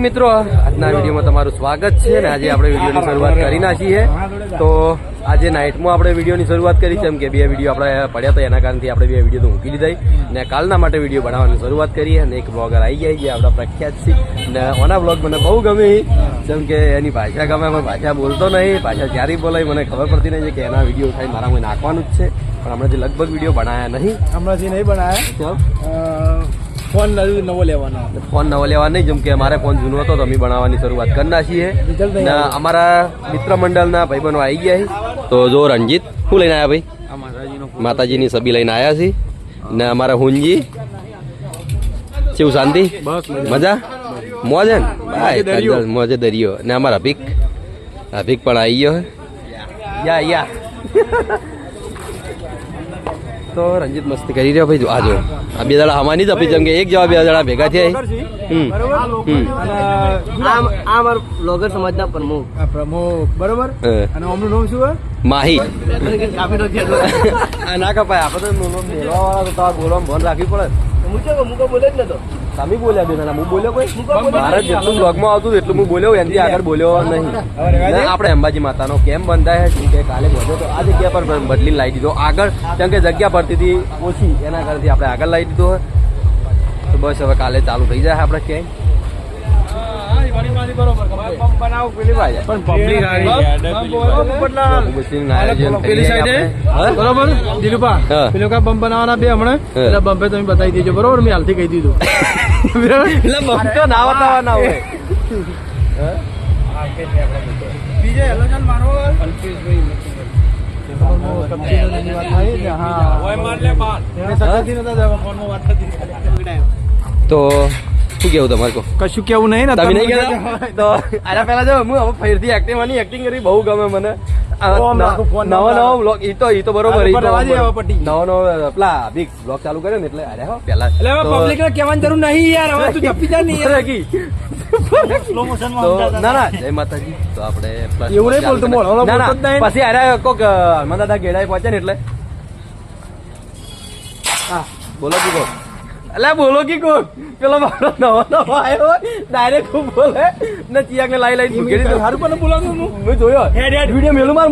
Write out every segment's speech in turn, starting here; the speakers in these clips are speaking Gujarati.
મિત્રો આજના વિડીયોમાં તમારું સ્વાગત છે ને આજે આપણે વિડીયોની શરૂઆત કરી નાખી છે. તો આજે નાઇટમાં આપણે વિડીયોની શરૂઆત કરી છે, એમ કે બે વિડીયો આપણે પડ્યા હતા એના કારણથી આપણે બે વિડીયો તો મૂકી દીધા ને કાલના માટે વિડીયો બનાવવાની શરૂઆત કરી. અને એક બ્લોગર આવી ગયા જે આપણા પ્રખ્યાત છે ને ઓના બ્લોગ મને બહુ ગમે, જેમ કે એની ભાષા ગમે, પણ ભાષા બોલતો નહીં, ભાષા ક્યારેય બોલાય મને ખબર પડતી નહીં કે એના વિડીયો થાય મારામાં નાખવાનું જ છે. પણ હમણાંથી લગભગ વિડીયો બનાવ્યા નહીં, હમણાંથી નહીં બનાવ્યા. ફોન નવો લેવાનો, ફોન નવો લેવા નહીં, જેમ કે અમારે ફોન જૂનો હતો તો અમે બનાવવાની શરૂઆત કરી નાખીએ. અમારા મિત્ર મંડળના ભાઈબંધો આવી ગયા છે. તો જો રણજીત શું લઈને આવ્યા ભાઈ? માતાજીની સબી લઈને આવ્યા છે. ને અમારા હુંજી શિવ શાંતિ મજા મોજ ને મોજે દરિયો. ને અમારા અભિક પણ આવી ગયો યા તો રંજીત મસ્તી કરી રહ્યો ભાઈ. આ જો આ બે દાડા હમાની જ આપી, જેમ કે એક જવા બે દાડા ભેગા થયા. બ્લોગર સમાજના પ્રમુખ બરોબર. અને અમનું નામ શું? માહી. ના કપાય આપણે તો મેળવા વાળા તો બોલવામાં ભણ રાખવી પડે. મુકો બોલે જ નતો, તમે બોલ્યા બે ના, હું બોલ્યો કોઈ મારે જેટલું બ્લોગમાં આવતું એટલું હું બોલ્યો, એનાથી આગળ બોલ્યો નહીં. આપણે અંબાજી માતાનો કેમ બંધાય છે કે કાલે બોલ્યો તો આ જગ્યા પર બદલી લાવી દીધો આગળ, કેમ કે જગ્યા પડતી હતી ઓછી એના કારણથી આપણે આગળ લાવી દીધો. તો બસ હવે કાલે ચાલુ થઈ જાય આપણે ક્યાંય. બરોબર દિલુપા પેલો કા બંપ બનાવવાના બે હમણાં એટલે બંપે તમે બતાવી દેજો બરોબર. મેં હાલથી કહી દીધું એટલે બંપ તો ના બતાવવાના હોય. તો શું કેવું તમારે? કશું કેવું નહીં ને તમે નહીં કહેતા તો આના પહેલા જો હું હવે ફરીથી એક્ટિંગ કરી બહુ ગમે મને. નવો બ્લોગ ઈ તો બરોબર નવો પેલા બિગ બ્લોગ ચાલુ કર્યો ને એટલે અરે હો પેલા પબ્લિક ને કહેવાની જરૂર નહીં યાર, હવે તું જપી જા નહીં ના જય માતાજી. તો આપણે એવું નહીં બોલતું પછી અરે કોક હનુમાન દાદા ગેડાઈ પહોંચે ને એટલે બોલો કી કોક એટલે બોલો કી કોક પેલો મારો નવો આવ્યો ડાયરેક્ટ ખૂબ બોલે ને ચિયાક ને લાઈ લાઈ સારું પણ બોલાવું મેં જોયો વિડીયો મેલું માર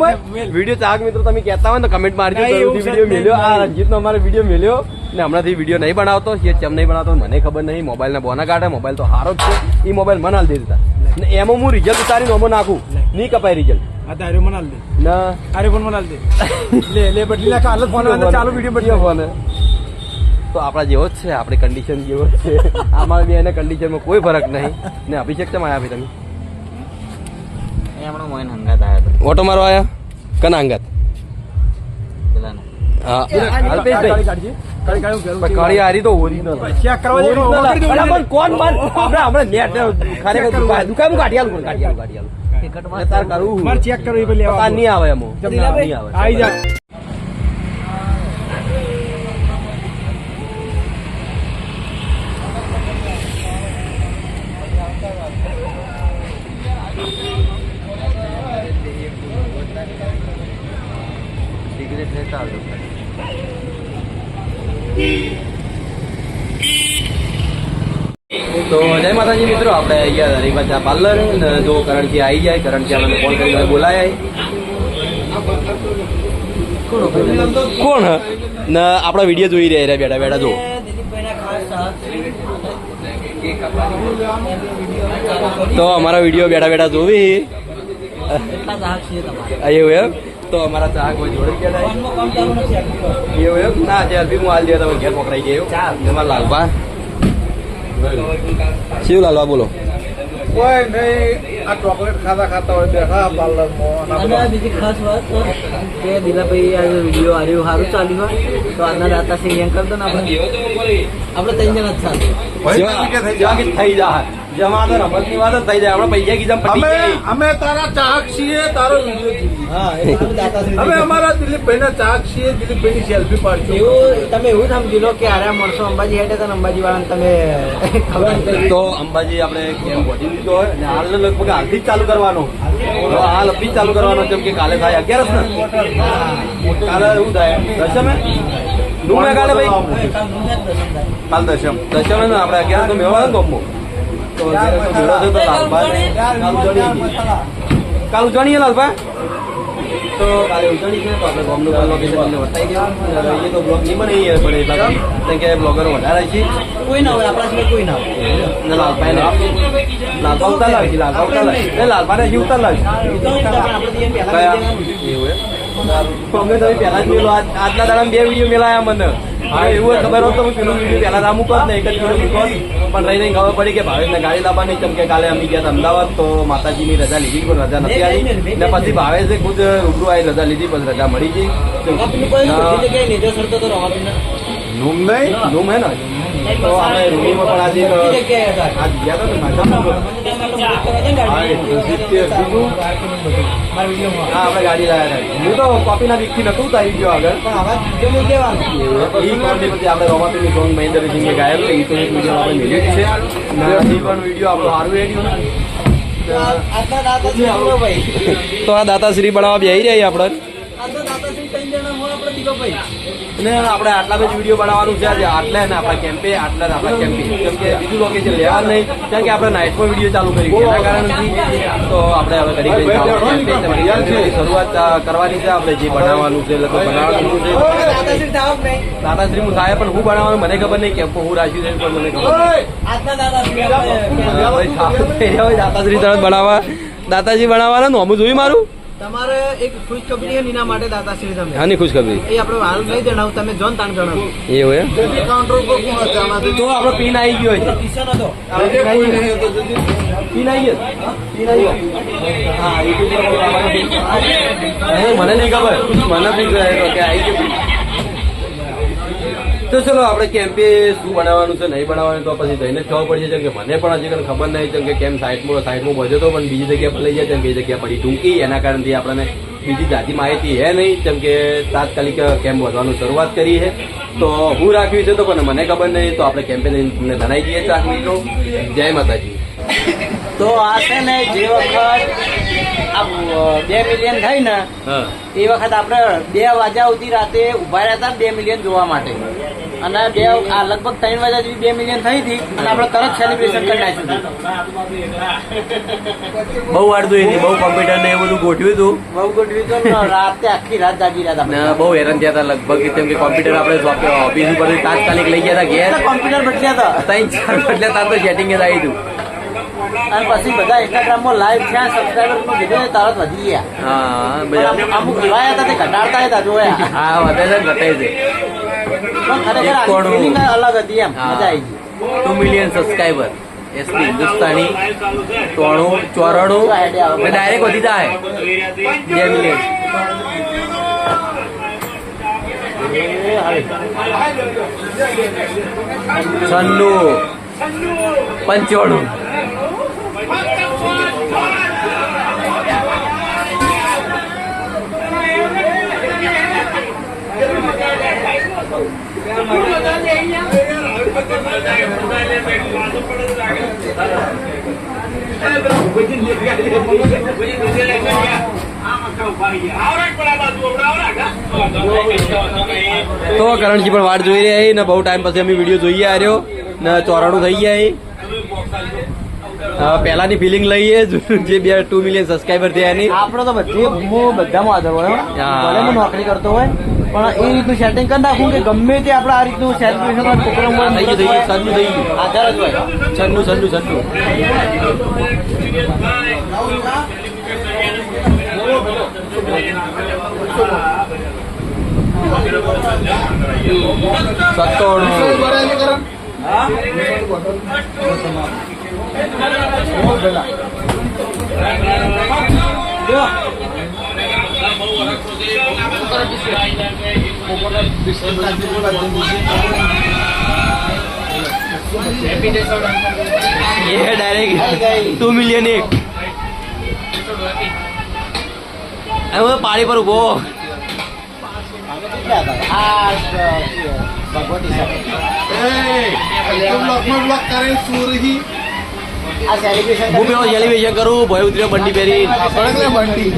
વિડીયો ચાક મિત્રો તમે કહેતા હોય તો કમેન્ટ મારજો. વિડીયો મેલ્યો આ રંજીતનો અમારે વિડીયો મેલ્યો ને હમણાંથી વિડીયો નહીં બનાવતો એ કેમ નહીં બનાવતો મને ખબર નહીં. મોબાઈલના બોના કાઢે, મોબાઈલ તો સારો જ છે, એ મોબાઈલ મને હાલ દે દીધા ને એમાં હું રિઝલ્ટ ઉતારી નોમો નાખું નહીં કપાય રિઝલ્ટ. અરે મનાલ દે ના અરે પણ મનાલ દે લે બદલી નાખ હાલ ફોન ચાલુ વિડીયો બદલ્યો ફોન. તો આપણા જેવો જ છે, આપણી કન્ડિશન જેવો જ છે. અમારે બે એના કન્ડિશનમાં કોઈ ફરક નહીં. ને અભિષેક ચમ આવ્યા ભાઈ તમે? ઓટો મારો આયા કના અંગાત? હા કાળી હારી તો ઓરિજિનલ કોણ માર આપણે નેટ ખરેખર દુકાન કાઢી તાર કરું ચેક કરવું નહીં આવે એમ નહીં આવે આવી જાય. તો જય માતાજી મિત્રો, આપણે અહીંયા હરિભા ચા પાર્લર ને જો કરણથી આવી જાય, કરણથી અમે ફોન કરીને બોલાયા. કોણ ને આપણા વિડીયો જોઈ રહ્યા બેઠા બેઠા જો તો અમારા વિડીયો બેઠા બેઠા જોવી એવું એમ. તો અમારા ચાહક જોડે ગયા એવું એમ ના ત્યારથી હું હાલ દે તમે ઘેર પકડાઈ ગયો એમાં લાલબા શિવ લાલવા બોલો. કોઈ નહીં, આ ચોકલેટ ખાતા હોય બેઠા પાર્લરમાં. બીજી ખાસ વાત કે દિલાભાઈ આ વિડીયો આવ્યો સારું ચાલ્યું હોય તો આજના દાતા સિંહ કરી દો ને આપણે ત્રણ જણા થઈ જાય જમા તો રમતની વાત જ થઈ જાય. આપણે પૈસા કીધા અમે તારા ચાહક છીએ, તારો વિડીયો અમે અમારા દિલીપભાઈ ના ચાહક છીએ. દિલીપભાઈ ની સેલ્ફી પાડજો. એવું તમે એવું સમજી લો કે આરા માણસો અંબાજી હેઠે તો અંબાજી વાળા તમે ખબર તો અંબાજી આપણે કેમ વધી દીધો હોય ને હાલ લગભગ હાલથી જ ચાલુ કરવાનો, હાલ અભી જ ચાલુ કરવાનો, કેમ કે કાલે થાય 11 ને કાલે એવું થાય દશમે નું મેં કાલે ભાઈ કાલ દશમ ને આપણે 11 તો મેળવવાનો ગમો. તો તો લાલભાઈ કાલ ઉજવણી લાલભા તો કાલે ઉજવણી છે તો આપણે ગામનું પણ લોકેશન તમને બતાવી દેવું એ તો બ્લોગ નહીં બને પણ એટલા કારણ કે બ્લોગરો વધારે છે કોઈ ના હોય આપણા સિવાય કોઈ ના હોય લાલભાઈ લાલભા ઉતાર લાવી લાલભા ઉતાર લાવી લાલભાને હજી ઉતાર લાવી એવું અમે તો પહેલા જ મેલો આજના દાડા 2 વિડીયો મેલાયા મને હા એવું ખબર હોત તો હું પેલું વિડીયો પહેલા ના મૂકો ને એક જ વિડીયો મૂકો પણ રહી ખબર પડી કે ભાવેશને ગાડી લાવવાની કેમ કે કાલે અમે ગયા હતા અમદાવાદ તો માતાજીની રજા લીધી પણ રજા નથી આવી ને પછી ભાવેશે ખુદ રૂબરૂ આવી રજા લીધી પછી રજા મળી ગઈ નૂમ નહીં નૂમ હે ને તો આપણે રૂમીમાં પણ આજે આજ ગયા હતા ને હા આપણે ગાડી લાવ્યા હતા હું તો કોપીના વીકથી નતું આવી ગયો આગળ પણ આપણે રોમાપીની સોંગ મહેન્દ્રસિંહે ગાયેલું એ તો એક વિડીયો આપણે મેળ્યું જ છે એ પણ વિડીયો આપણો સારું એડ્યું તો આ દાતાશ્રી બનાવવા બેસી રહ્યા આપણે અને આપણે આટલા જ વિડીયો બનાવવાનું છે આજે આટલા ને આપણા કેમ્પે આટલા આપણા કેમ્પે કેમ કે બીજું લોકેશન લેવા નહીં કારણ કે આપણે નાઇટમાં વિડીયો ચાલુ કરી એના કારણથી તો આપણે હવે કરી શરૂઆત કરવાની છે આપણે જે બનાવવાનું છે બનાવવાનું છે દાદાશ્રી હું થાય પણ હું બનાવવાનું મને ખબર નહીં કેમ્પો હું રાખ્યું છે પણ મને ખબર દાદાશ્રી તરત બનાવવા દાદાજી બનાવવાના નોમું જોયું મારું તમારે એક ખુશખબરી છે એના માટે દાતાશ્રી તમે હાની ખુશખબરી એ આપણે હાલ નહીં જણાવું તમે જોન તાણ જણાવો એવું એમ કાઉન્ટર ઉપર કોણ હતા તો આપણો પીન આવી ગયો છે કિશન હતો પીન આવી ગયો હા મને નહીં ખબર મને બી કે આવી ગયું તો ચલો આપણે કેમ્પે શું બનાવવાનું છે નહીં બનાવવાનું તો પછી જઈને જ ખબર પડી જાય કે મને પણ હજી કંઈ ખબર નહીં છે કે કેમ સાઈડમાં બજે તો પણ બીજી જગ્યા પર લઈ જાય કેમ કે એ જગ્યા પડી ટૂંકી એના કારણથી આપણને બીજી જાતિ માહિતી હે નહીં જેમ કે તાત્કાલિક કેમ્પ વધવાનું શરૂઆત કરી છે તો હું રાખ્યું છે તો પણ મને ખબર નહીં તો આપણે કેમ્પે જઈને તમને જણાવી દઈએ ચાર મિત્રો જય માતાજી તો આ છે ને જે વખત આ 2 મિલિયન થઈ ને એ વખત આપણે 2 વાગ્યા સુધી રાતે ઉભા રહ્યા હતા 2 મિલિયન જોવા માટે અને લગભગ 3 વાગ્યા સુધી 2 મિલિયન થઈ હતી અને આપણે તરત સેલિબ્રેશન કરી નાખ્યું બહુ વાર જોઈ હતી બહુ કોમ્પ્યુટર ને એ બધું ગોઠવ્યું હતું બહુ ગોઠવ્યું હતું રાતે આખી રાત જાગી રહ્યા હતા બહુ હેરાન થયા હતા લગભગ કેમ કે કોમ્પ્યુટર આપણે ઓફિસ ઉપર તાત્કાલિક લઈ ગયા હતા ઘેર કોમ્પ્યુટર બદલ્યા હતા 3-4 બદલ્યા તાર તો સેટિંગ જ આવી હતું અને પછી બધા ઇન્સ્ટાગ્રામમાં લાઈવ છે સબસ્ક્રાઈબર કીધું તરત વધી ગયા હા અમુક જોયા હતા તે ઘટાડતા હતા જોયા હા વધે છે ઘટાય છે પણ ખરેખર ફિલિંગ અલગ હતી એમ મજા આવી ગઈ 2 million subscriber SP Hindustani 94 direct વધી જાય 2 મિલિયન છન્નું 95 તો કરણજી પણ વાટ જોઈ રહ્યા ને બહુ ટાઈમ પછી અમે વિડીયો જોઈએ આવ્યો ને 94 થઈ ગયા પહેલાની ફિલિંગ લઈએ જે 2 મિલિયન સબસ્ક્રાઈબર થયા એની આપણો તો બધામાં આધાર હોય ભલે હું નોકરી કરતો હોય પણ એ રીતનું સેટિંગ કરી નાખું કે ગમે તે આપણે આ રીતનું સેલિબ્રેશન પ્રોગ્રામ થઈ ગયું છન્નું થઈ ગયું આધાર જ હોય છન્નું ये डायरेक्ट 2 मिलियन एक पाड़ी पर उभो સેલિબ્રેशन કરું ભય ઉતર્યો બંડી પહેરી બંડી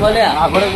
ભલે આપણે